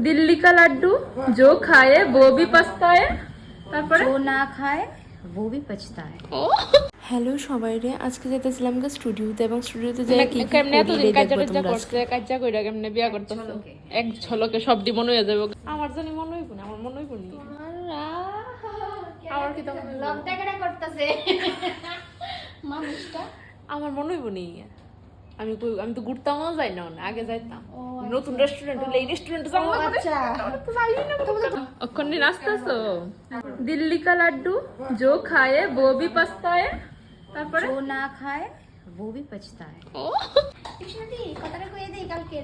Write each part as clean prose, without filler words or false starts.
दिल्ली का लड्डू जो खाए वो भी पछताए তারপরে जो না খায় वो भी पछताए। হ্যালো সবাইরে, আজকে যেতেছিলাম স্টুডিওতে এবং স্টুডিওতে যাই কি কেমনে করি এতদিন দেখবো কাজটা তোমরা। করছে কাজটা কইরা কেমনে বিয়া করতেছে এক ঝলকে সবডি মনে হয়ে যাবে আমার জানি মনে হইব না আমার মনে হইব নি আমার কি তো লকটা কেডা করতেছে মানুষটা আমার মনে হইব নি আমি তো ঘুরতামও যাই না আগে যাইতাম নতুন রেস্টুরেন্ট হলে এই রেস্টুরেন্টে যাবো না আচ্ছা তো যাই না ওখানে নাচতেছো দিল্লি কা লাড্ডু जो खाए वो भी पछताए তারপরে जो না খায় वो भी पछताए। ও কৃষ্ণদি কথাটা কইয়ে দেই কালকে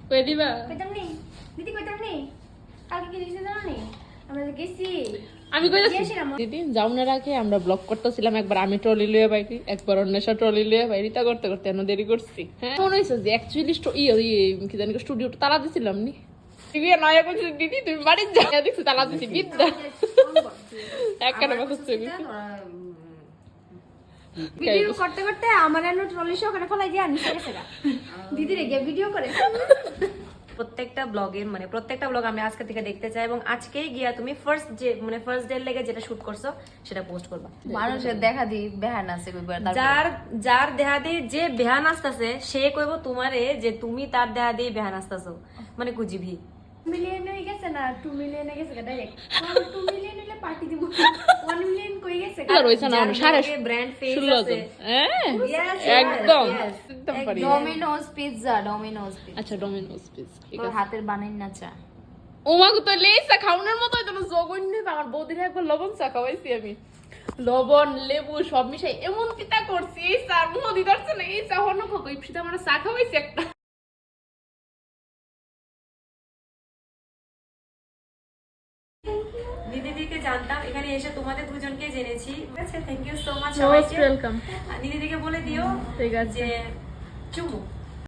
কই দিবা কইতাম নি দিদি কইতাম নি কালকে কি দিছে জানো নি আমরা যে গেছি আমি কইতাছি দিদি যাওনার আগে আমরা ব্লগ করতেছিলাম একবার আমি ট্রলি লয়ে বাইরি একবার অন্যেষা ট্রলি লয়ে বাইরি তা করতে করতে এত দেরি করছি হ্যাঁ মনে হইছে যে অ্যাকচুয়ালি কি জানি স্টুডিওটা তালা দিছিলাম নি টিভি নয়া কইছি দিদি তুমি বাড়ি যা দেখছি তালা দিছি বিদ্যা একখানে বসছে ভিডিও করতে করতে আমার এনো ট্রলি শো করে ফলাই দিয়া নিচে গেছে গা দিদি রে গিয়ে ভিডিও করে প্রত্যেকটা ব্লগের প্রত্যেকটা ব্লগ আমি আজকে থেকে দেখতে চাই এবং আজকেই গিয়া তুমি ফার্স্ট ডে লেগে যেটা শুট করছো সেটা পোস্ট করবা। মানুষের দেখা দি বেহান আছে কইবার যার দেহা দিয়ে যে বেহা নাচতাছে সে কইব তোমারে যে তুমি তার দেহা দিয়ে বেহা নাচতাছো মানে কুজিবি মিলিয়ন হয়ে গেছে না 2 মিলিয়ন হয়ে গেছে ডাইরেক্ট 2 মিলিয়ন হলে পার্টি দিব 1 মিলিয়ন কই গেছে আর হইছে না সারা ব্র্যান্ড ফেস 16 আছে জন হ্যাঁ Yes, একদম yes, একদম পারি ডোমিনোজ পিৎজা আচ্ছা ডোমিনোস প্লিজ ঠিক তোর আছে হাতের বানাই না চা ওমাগো তো লেসা খাওয়ানোর মতো হইতো না জগন্য আমার বৌদির একবার লবণ চা খাওয়াইছি আমি লবণ লেবু সব মিশাই এমন পিতা করছি এই চা মুহ দিদারছে না এই চা হনো কই পিতা আমার চা খাওয়াইছি একটা দিদিকে জানতাম এখানে এসে তোমাদের দুজনকে জেনেছি ঠিক আছে thank you so much most welcome দিদিকে বলে দিও ঠিক আছে যে চুমু